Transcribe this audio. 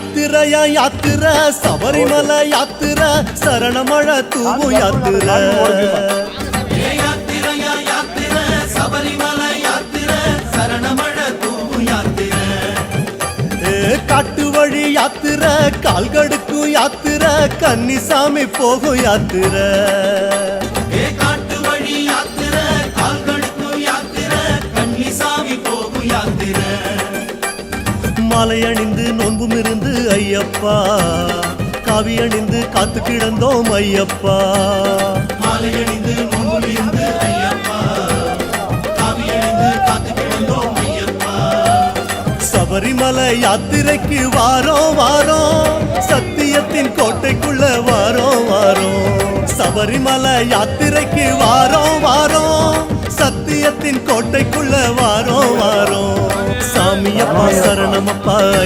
யாத்திரையா யாத்திர சபரிமலை யாத்திர சரணமழ தூவும் யாத்திர காட்டு வழி யாத்திர கால்கடுக்கும் யாத்திர கன்னிசாமி போகும் யாத்திர மாலை அணிந்து நோன்பும் இருந்து ஐயப்பா காவி அணிந்து காத்து கிடந்தோம் ஐயப்பா மாலை அணிந்து நோன்பும் இருந்து ஐயப்பா காவி அணிந்து காத்து கிடந்தோம் ஐயப்பா சபரிமலை யாத்திரைக்கு வாரோம் வாரோம் சத்தியத்தின் கோட்டைக்குள்ள வாரோம் வாரோம் சபரிமலை யாத்திரைக்கு வாரோம் வாரோம் சத்தியத்தின் கோட்டைக்குள்ள வாரோம் வாரோம் சாமியப்பா சரணமப்பா